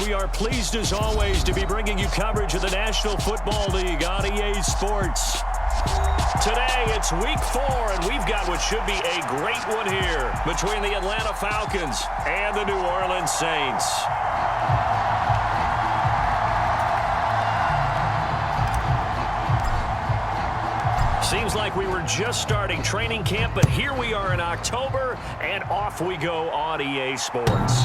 We are pleased as always to be bringing you coverage of the National Football League on EA Sports. Today it's week 4 and we've got what should be a great one here between the Atlanta Falcons and the New Orleans Saints. Seems like we were just starting training camp, but here we are in October, and off we go on EA Sports.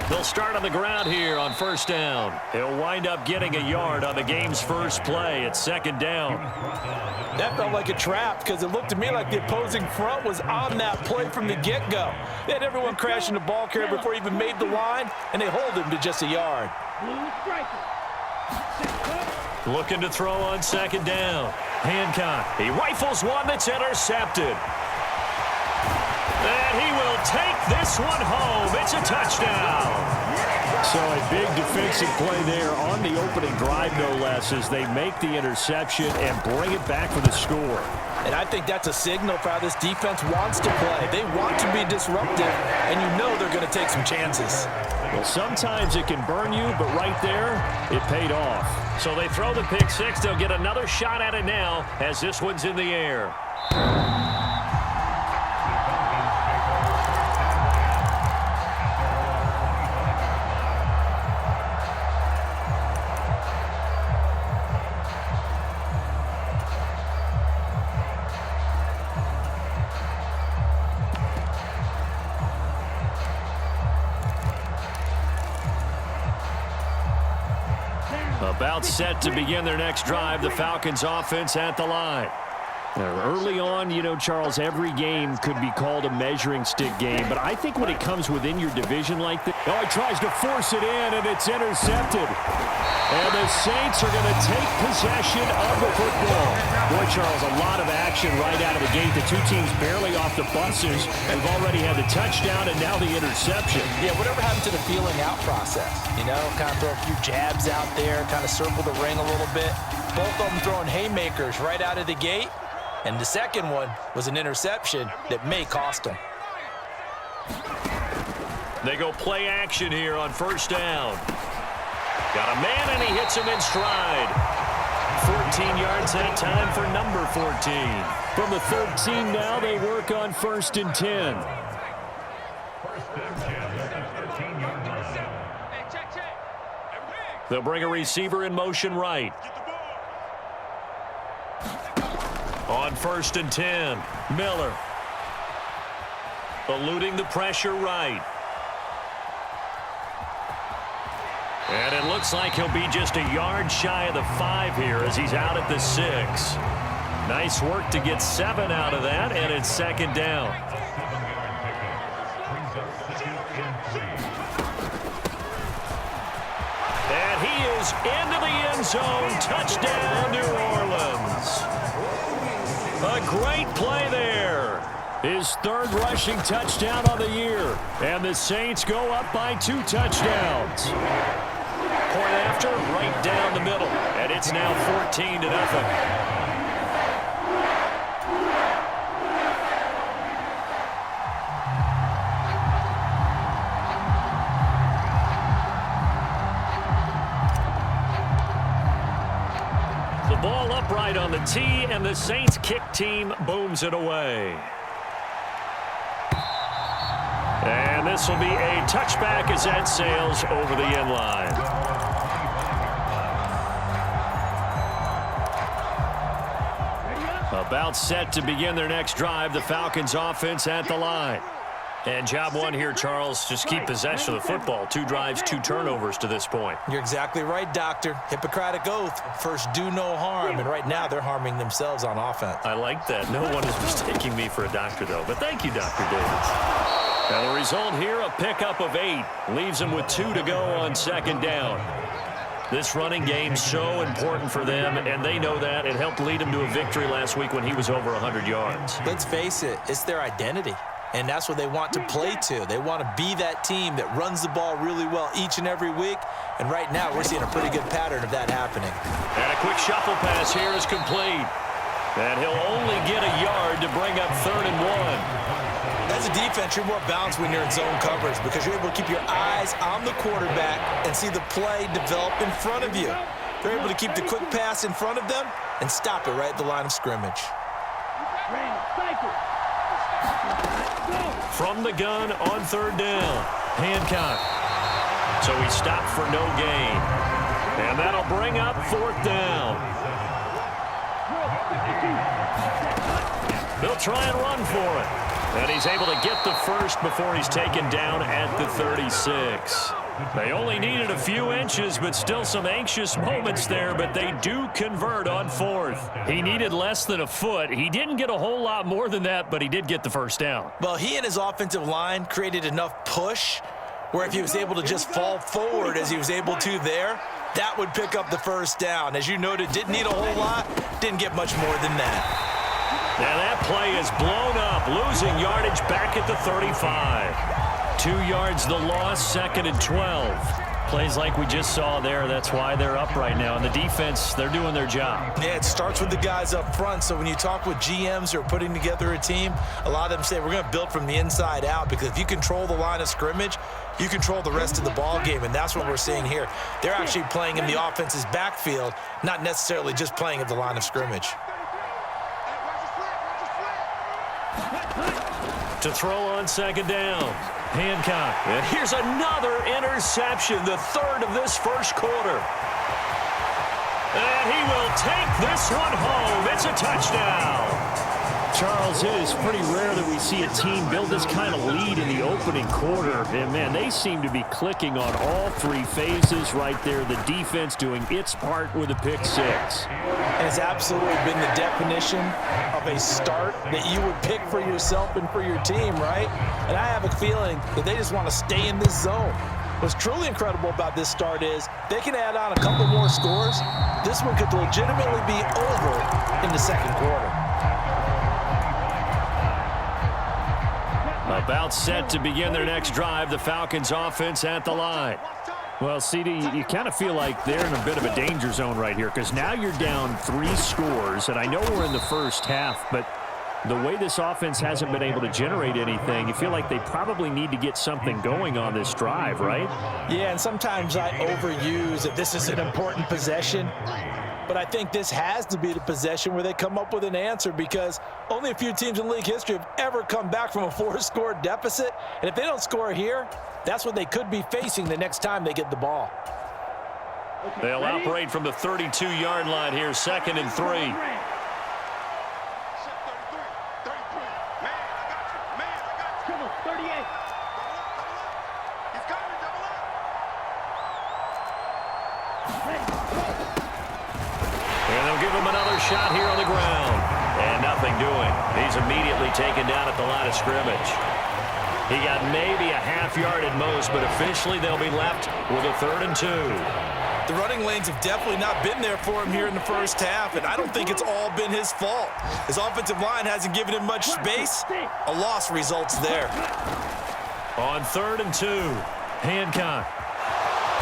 They'll start on the ground here on first down. He'll wind up getting a yard on the game's first play at second down. That felt like a trap because it looked to me like the opposing front was on that play from the get-go. They had everyone crashing the ball carrier before he even made the line, and they hold him to just a yard. Looking to throw on second down. Hancock. He rifles one that's intercepted. And he will take this one home. It's a touchdown. So a big defensive play there on the opening drive, no less, as they make the interception and bring it back for the score. And I think that's a signal for how this defense wants to play. They want to be disruptive, and you know they're going to take some chances. Well, sometimes it can burn you, but right there, it paid off. So they throw the pick six. They'll get another shot at it now as this one's in the air. About set to begin their next drive, the Falcons offense at the line. Early on, you know, Charles, every game could be called a measuring stick game, but I think when it comes within your division like this, he tries to force it in, and it's intercepted. And the Saints are going to take possession of the football. Boy, Charles, a lot of action right out of the gate. The two teams barely off the buses. They've already had the touchdown and now the interception. Yeah, whatever happened to the feeling out process? You know, kind of throw a few jabs out there, kind of circle the ring a little bit. Both of them throwing haymakers right out of the gate. And the second one was an interception that may cost them. They go play action here on first down. Got a man, and he hits him in stride. 14 yards that time for number 14. From the 13 now, they work on 1st and 10. They'll bring a receiver in motion right. On 1st and 10, Miller. Eluding the pressure right. And it looks like he'll be just a yard shy of the 5 here as he's out at the 6. Nice work to get 7 out of that, and it's second down. And he is into the end zone. Touchdown, New Orleans. A great play there. His 3rd rushing touchdown on the year. And the Saints go up by 2 touchdowns. Point after, right down the middle. And it's now 14-0. The ball upright on the tee, and the Saints kick team booms it away. And this will be a touchback as that sails over the end line. About set to begin their next drive, the Falcons offense at the line. And job one here, Charles, just keep possession of the football. 2 drives, 2 turnovers to this point. You're exactly right, Doctor. Hippocratic oath. First, do no harm. And right now, they're harming themselves on offense. I like that. No one is mistaking me for a doctor, though. But thank you, Dr. Davis. Now the result here, a pickup of 8. Leaves them with 2 to go on second down. This running game so important for them, and they know that. It helped lead them to a victory last week when he was over 100 yards. Let's face it, it's their identity, and that's what they want to play to. They want to be that team that runs the ball really well each and every week, and right now we're seeing a pretty good pattern of that happening. And a quick shuffle pass here is complete. And he'll only get a yard to bring up 3rd and 1. As a defense, you're more balanced when you're in zone coverage because you're able to keep your eyes on the quarterback and see the play develop in front of you. They're able to keep the quick pass in front of them and stop it right at the line of scrimmage. From the gun on 3rd down, Hancock. So he stopped for no gain. And that'll bring up 4th down. They'll try and run for it. And he's able to get the first before he's taken down at the 36. They only needed a few inches, but still some anxious moments there, but they do convert on 4th. He needed less than a foot. He didn't get a whole lot more than that, but he did get the first down. Well, he and his offensive line created enough push where if he was able to just fall forward as he was able to there, that would pick up the first down. As you noted, didn't need a whole lot, didn't get much more than that. Now that play is blown up, losing yardage back at the 35. 2 yards the loss, 2nd and 12. Plays like we just saw there. That's why they're up right now. And the defense, they're doing their job. Yeah, it starts with the guys up front. So when you talk with GMs who are putting together a team, a lot of them say we're going to build from the inside out because if you control the line of scrimmage, you control the rest of the ball game, and that's what we're seeing here. They're actually playing in the offense's backfield, not necessarily just playing at the line of scrimmage. To throw on 2nd down, Hancock. And here's another interception, the 3rd of this first quarter. And he will take this one home. It's a touchdown. Charles, it is pretty rare that we see a team build this kind of lead in the opening quarter. And, man, they seem to be clicking on all 3 phases right there. The defense doing its part with a pick 6. And it's absolutely been the definition of a start that you would pick for yourself and for your team, right? And I have a feeling that they just want to stay in this zone. What's truly incredible about this start is they can add on a couple more scores. This one could legitimately be over in the 2nd quarter. About set to begin their next drive, the Falcons offense at the line. Well, CD, you kind of feel like they're in a bit of a danger zone right here because now you're down 3 scores, and I know we're in the first half, but the way this offense hasn't been able to generate anything, you feel like they probably need to get something going on this drive, right? Yeah, and sometimes I overuse that this is an important possession. But I think this has to be the possession where they come up with an answer because only a few teams in league history have ever come back from a 4-score deficit. And if they don't score here, that's what they could be facing the next time they get the ball. They'll operate from the 32-yard line here, 2nd and 3. Shot here on the ground. And nothing doing. He's immediately taken down at the line of scrimmage. He got maybe a half yard at most, but officially they'll be left with a 3rd and 2. The running lanes have definitely not been there for him here in the first half, and I don't think it's all been his fault. His offensive line hasn't given him much space. A loss results there. On 3rd and 2, Hancock.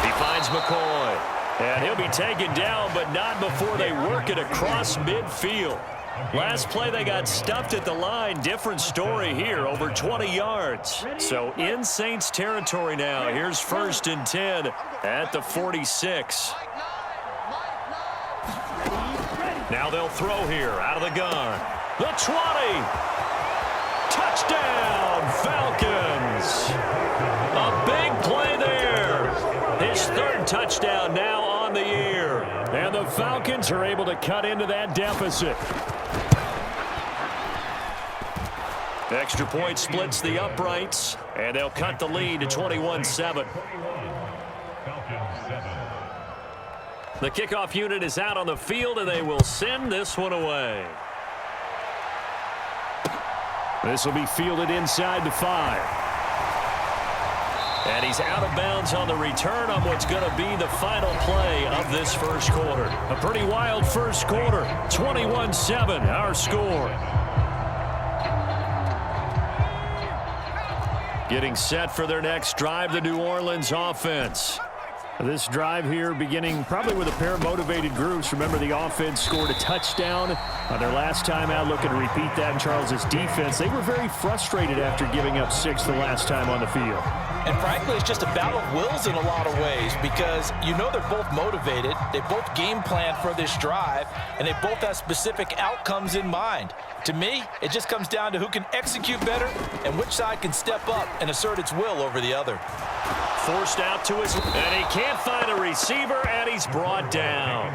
He finds McCoy. And he'll be taken down, but not before they work it across midfield. Last play, they got stuffed at the line. Different story here, over 20 yards. So in Saints territory now. Here's 1st and 10 at the 46. Now they'll throw here out of the gun. The 20. Touchdown, Falcons. A big play there. His 3rd touchdown now on the year. And the Falcons are able to cut into that deficit. Extra point splits the uprights, and they'll cut the lead to 21-7. The kickoff unit is out on the field, and they will send this one away. This will be fielded inside the 5. And he's out of bounds on the return on what's going to be the final play of this first quarter. A pretty wild first quarter. 21-7, our score. Getting set for their next drive, the New Orleans offense. This drive here beginning probably with a pair of motivated groups. Remember, the offense scored a touchdown on their last time out. Looking to repeat that in Charles's defense. They were very frustrated after giving up 6 the last time on the field. And frankly, it's just a battle of wills in a lot of ways because you know they're both motivated. They both game plan for this drive, and they both have specific outcomes in mind. To me, it just comes down to who can execute better and which side can step up and assert its will over the other. Forced out to his, and he can't find a receiver, and he's brought down.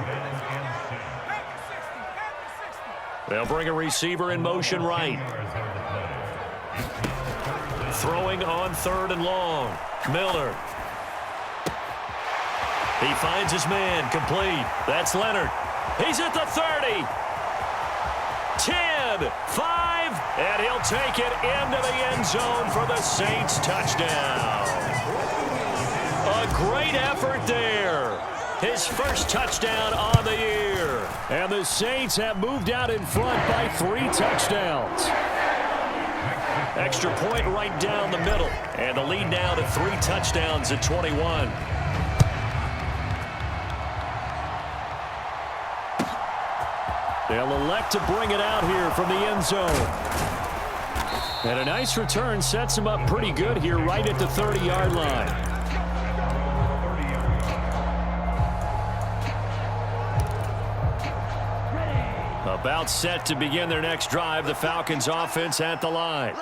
They'll bring a receiver in motion right. Throwing on 3rd and long. Miller. He finds his man, complete. That's Leonard. He's at the 30. 10, 5, and he'll take it into the end zone for the Saints touchdown. A great effort there. His first touchdown on the year. And the Saints have moved out in front by 3 touchdowns. Extra point right down the middle. And the lead now to 3 touchdowns at 21. They'll elect to bring it out here from the end zone. And a nice return sets him up pretty good here right at the 30-yard line. About set to begin their next drive, the Falcons offense at the line.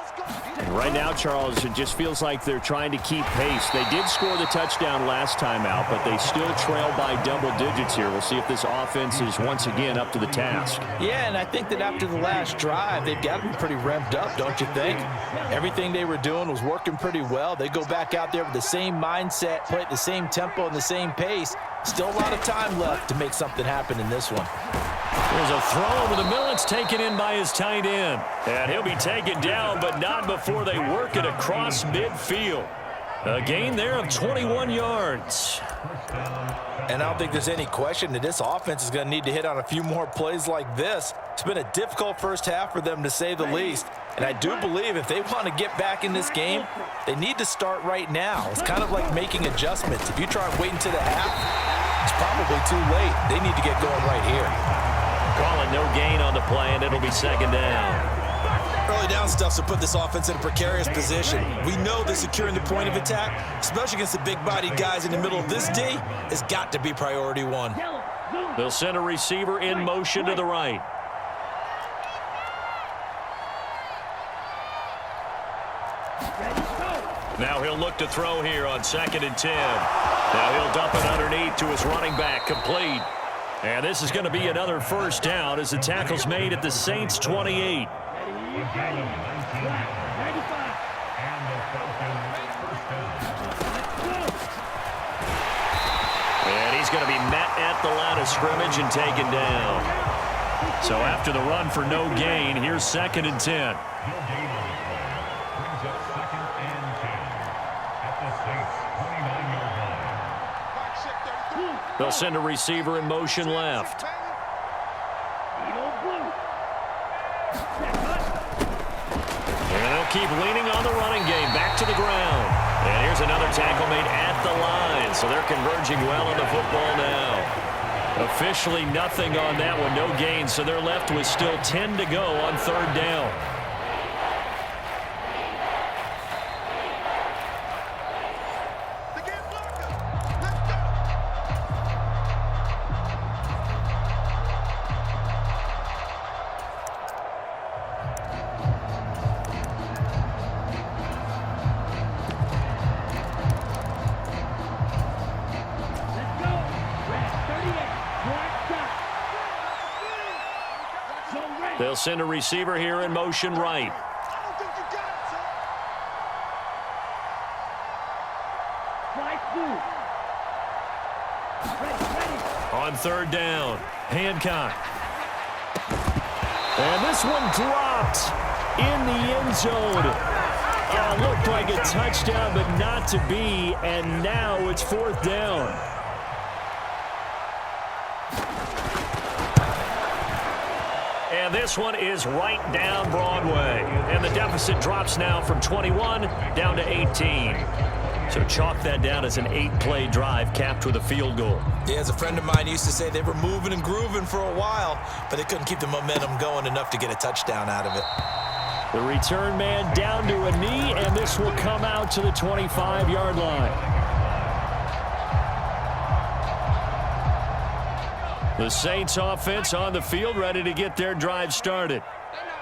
And right now, Charles, it just feels like they're trying to keep pace. They did score the touchdown last time out, but they still trail by double digits here. We'll see if this offense is once again up to the task. Yeah, and I think that after the last drive, they've got to be pretty revved up, don't you think? Everything they were doing was working pretty well. They go back out there with the same mindset, play at the same tempo and the same pace. Still a lot of time left to make something happen in this one. There's a throw over the middle. It's taken in by his tight end. And he'll be taken down, but not before they work it across midfield. A gain there of 21 yards. And I don't think there's any question that this offense is going to need to hit on a few more plays like this. It's been a difficult first half for them, to say the least. And I do believe if they want to get back in this game, they need to start right now. It's kind of like making adjustments. If you try and wait until the half, it's probably too late. They need to get going right here. Calling no gain on the play, and it'll be 2nd down. Early down stuff to put this offense in a precarious position. We know that securing the point of attack, especially against the big-bodied guys in the middle of this D, has got to be priority 1. They'll send a receiver in motion to the right. Now he'll look to throw here on 2nd and 10. Now he'll dump it underneath to his running back, complete. And this is going to be another first down as the tackle's made at the Saints' 28. And he's going to be met at the line of scrimmage and taken down. So after the run for no gain, here's 2nd and 10. They'll send a receiver in motion left. And they'll keep leaning on the running game. Back to the ground. And here's another tackle made at the line. So they're converging well on the football now. Officially nothing on that one. No gain. So they're left with still 10 to go on 3rd down. They'll send a receiver here in motion right. On 3rd down, Hancock. And this one dropped in the end zone. Oh, looked like a touchdown, but not to be, and now it's 4th down. And this one is right down Broadway. And the deficit drops now from 21 down to 18. So chalk that down as an 8-play drive capped with a field goal. Yeah, as a friend of mine used to say, they were moving and grooving for a while, but they couldn't keep the momentum going enough to get a touchdown out of it. The return man down to a knee, and this will come out to the 25-yard line. The Saints offense on the field, ready to get their drive started.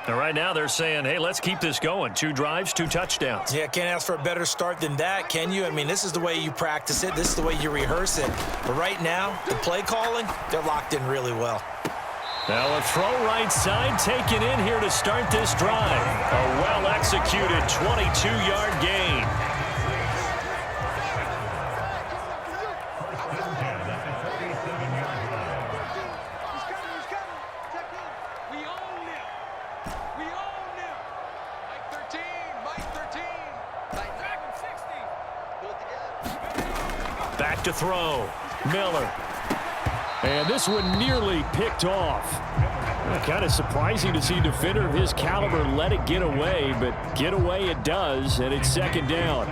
And right now they're saying, hey, let's keep this going. 2 drives, 2 touchdowns. Yeah, can't ask for a better start than that, can you? I mean, this is the way you practice it. This is the way you rehearse it. But right now, the play calling, they're locked in really well. Now a throw right side taken in here to start this drive. A well-executed 22-yard gain. Back to throw. Miller. And this one nearly picked off. Kind of surprising to see a defender of his caliber let it get away, but get away it does, and it's 2nd down.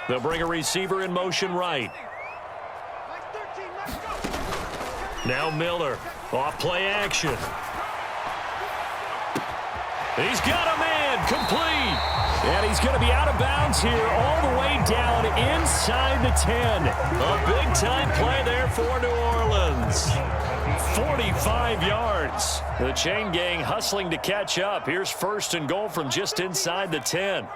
They'll bring a receiver in motion right. Now Miller. Off play action. He's got a man. Complete. And he's going to be out of bounds here all the way down inside the 10. A big-time play there for New Orleans. 45 yards. The chain gang hustling to catch up. Here's 1st and goal from just inside the 10.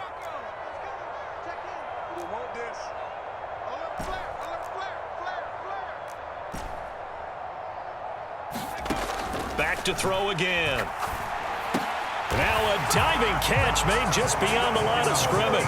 Back to throw again. Now a diving catch made just beyond the line of scrimmage.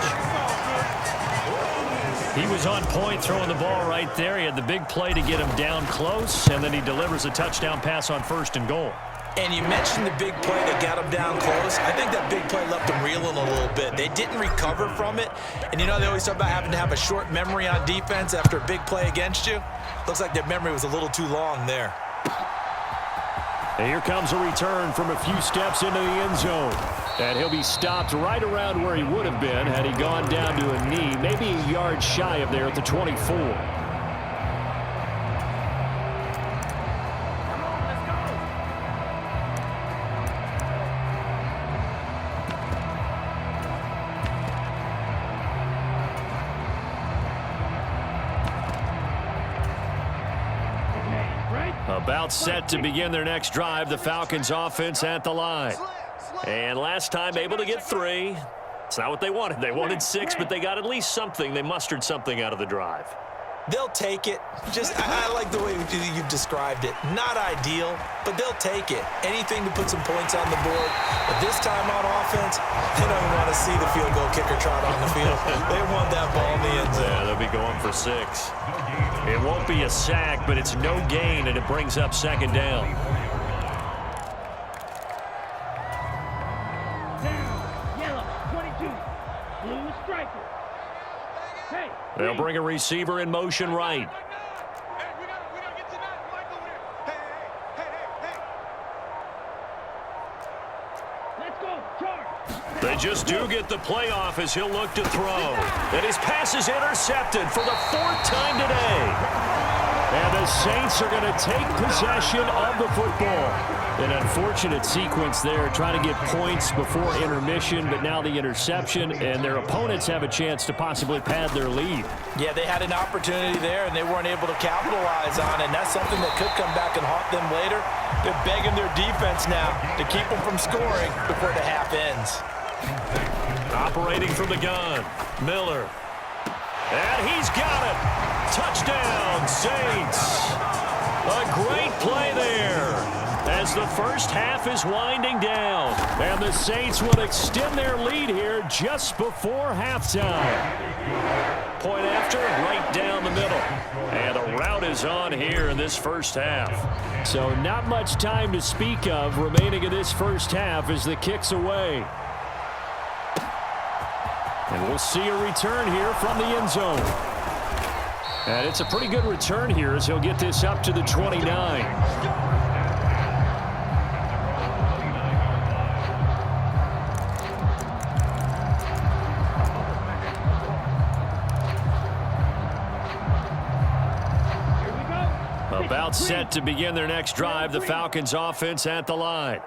He was on point throwing the ball right there. He had the big play to get him down close, and then he delivers a touchdown pass on 1st and goal. And you mentioned the big play that got him down close. I think that big play left him reeling a little bit. They didn't recover from it. And you know, they always talk about having to have a short memory on defense after a big play against you. Looks like their memory was a little too long there. And here comes a return from a few steps into the end zone. And he'll be stopped right around where he would have been had he gone down to a knee, maybe a yard shy of there at the 24. About set to begin their next drive, the Falcons offense at the line. And last time able to get 3. It's not what they wanted. They wanted 6, but they got at least something. They mustered something out of the drive. They'll take it. I like the way you've described it. Not ideal, but they'll take it. Anything to put some points on the board. But this time on offense, they don't want to see the field goal kicker trot on the field. They want that ball in the end zone. Yeah, they'll be going for 6. It won't be a sack, but it's no gain, and it brings up 2nd down. Yellow, 22, blue striker. Hey, they'll bring a receiver in motion right. Hey, we gotta get to that mic over there. Hey. Let's go, charge. They just do get the playoff as he'll look to throw. And his pass is intercepted for the 4th time today. And the Saints are going to take possession of the football. An unfortunate sequence there, trying to get points before intermission, but now the interception, and their opponents have a chance to possibly pad their lead. Yeah, they had an opportunity there, and they weren't able to capitalize on it, and that's something that could come back and haunt them later. They're begging their defense now to keep them from scoring before the half ends. Operating from the gun, Miller. And he's got it. Touchdown, Saints. A great play there. as the first half is winding down. And the Saints will extend their lead here just before halftime. Point after, right down the middle. And a rout is on here in this first half. So not much time to speak of remaining in this first half as the kick's away. And we'll see a return here from the end zone. And it's a pretty good return here as he'll get this up to the 29. About set to begin their next drive, the Falcons offense at the line.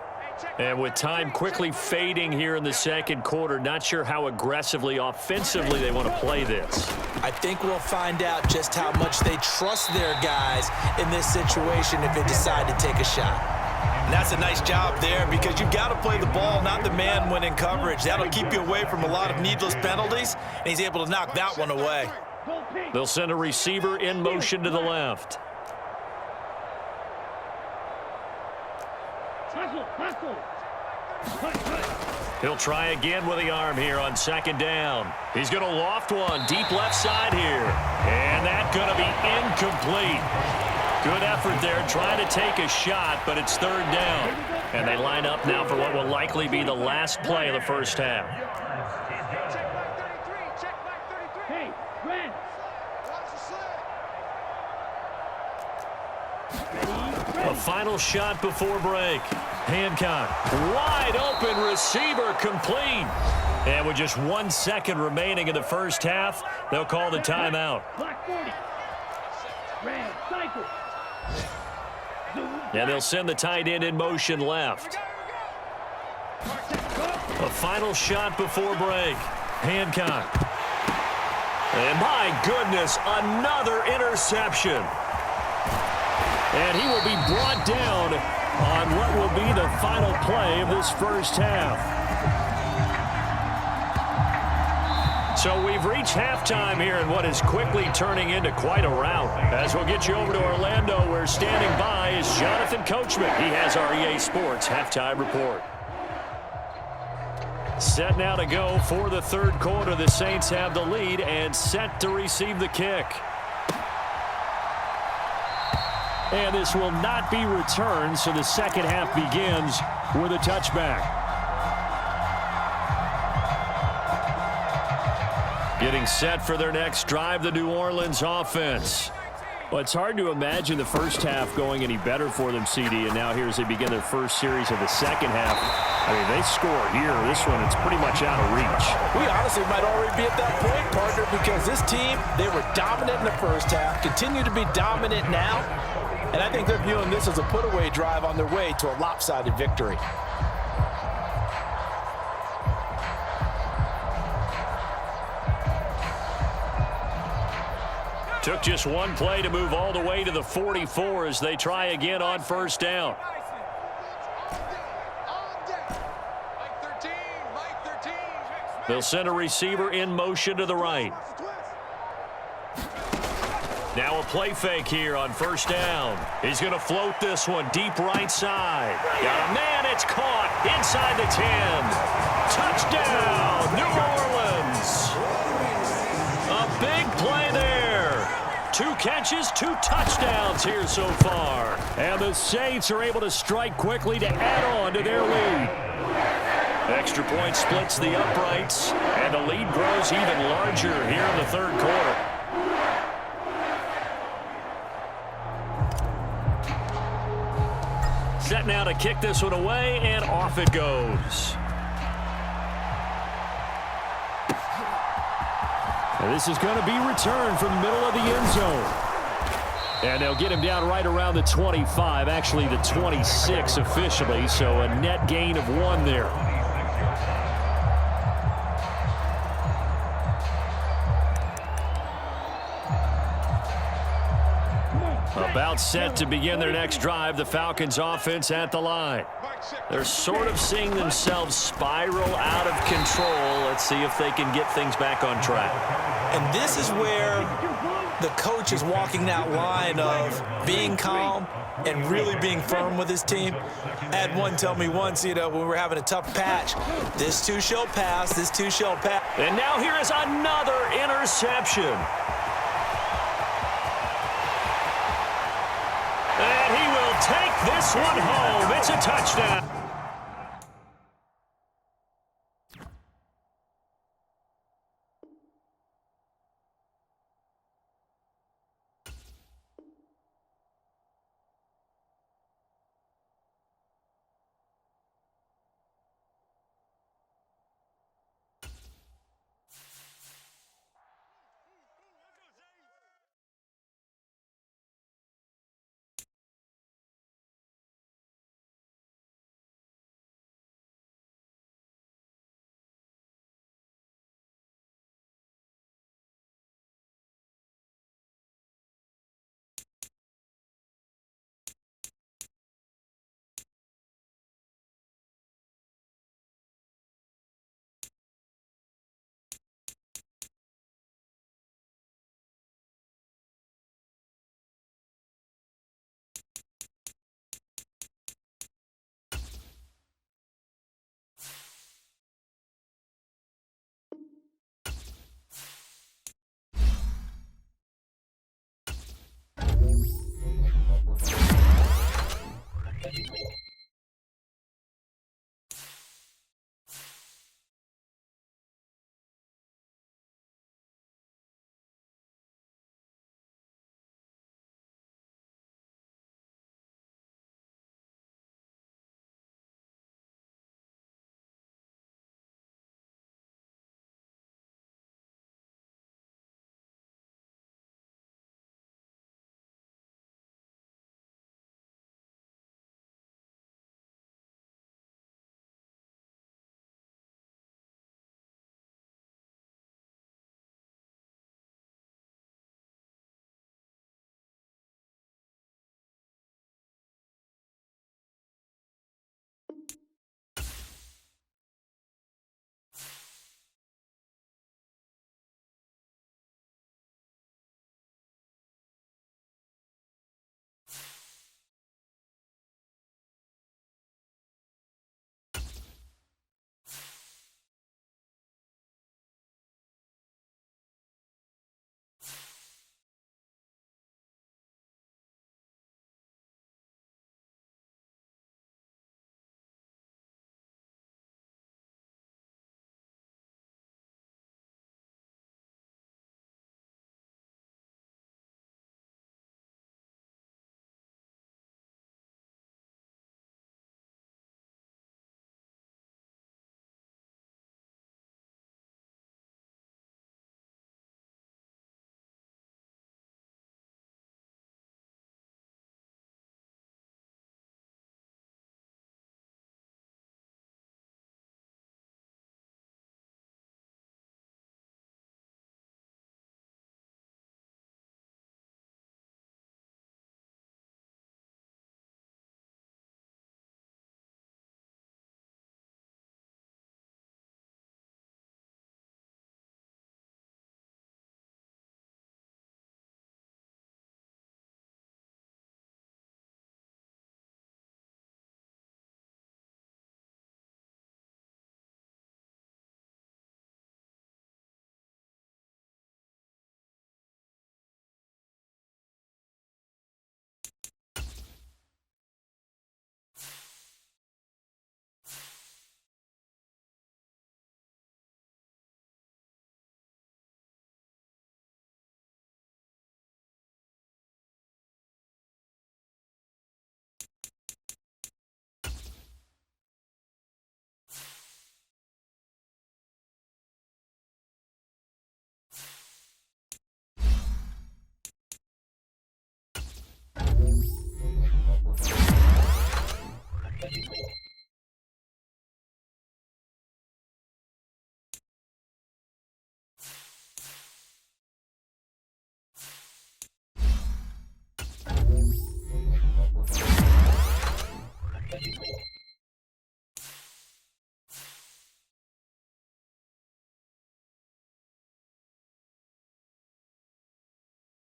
And with time quickly fading here in the second quarter, not sure how aggressively, offensively they want to play this. I think we'll find out just how much they trust their guys in this situation if they decide to take a shot. And that's a nice job there because you've got to play the ball, not the man when in coverage. That'll keep you away from a lot of needless penalties, and he's able to knock that one away. They'll send a receiver in motion to the left. He'll try again with the arm here on second down. He's going to loft one deep left side here. And that's going to be incomplete. Good effort there trying to take a shot, but it's third down. And they line up now for what will likely be the last play of the first half. Check back 33. Check back 33. Hey, Grant. A final shot before break. Hancock, wide open receiver, complete. And with just 1 second remaining in the first half, they'll call the timeout. And they'll send the tight end in motion left. A final shot before break. Hancock. And my goodness, another interception. And he will be brought down on what will be the final play of this first half. So we've reached halftime here in what is quickly turning into quite a rout. As we'll get you over to Orlando, where standing by is Jonathan Coachman. He has our EA Sports halftime report. Set now to go for the third quarter. The Saints have the lead and set to receive the kick. And this will not be returned, so the second half begins with a touchback. Getting set for their next drive, the New Orleans offense. Well, it's hard to imagine the first half going any better for them, CD, and now here as they begin their first series of the second half. I mean, they score here. This one, it's pretty much out of reach. We honestly might already be at that point, partner, because this team, they were dominant in the first half, continue to be dominant now. And I think they're viewing this as a put-away drive on their way to a lopsided victory. Took just one play to move all the way to the 44 as they try again on first down. They'll send a receiver in motion to the right. Now a play fake here on first down. He's going to float this one deep right side. Got a man, it's caught inside the 10. Touchdown, New Orleans. A big play there. 2 catches, 2 touchdowns here so far. And the Saints are able to strike quickly to add on to their lead. Extra point splits the uprights, and the lead grows even larger here in the third quarter. Set now to kick this one away, and off it goes. And this is going to be returned from the middle of the end zone. And they'll get him down right around the 25, actually the 26 officially, so a net gain of 1 there. About set to begin their next drive, the Falcons offense at the line. They're sort of seeing themselves spiral out of control. Let's see if they can get things back on track. And this is where the coach is walking that line of being calm and really being firm with his team. I had one tell me once, when we were having a tough patch, this too shall pass, this too shall pass. And now here is another interception. And he will take this one home. It's a touchdown.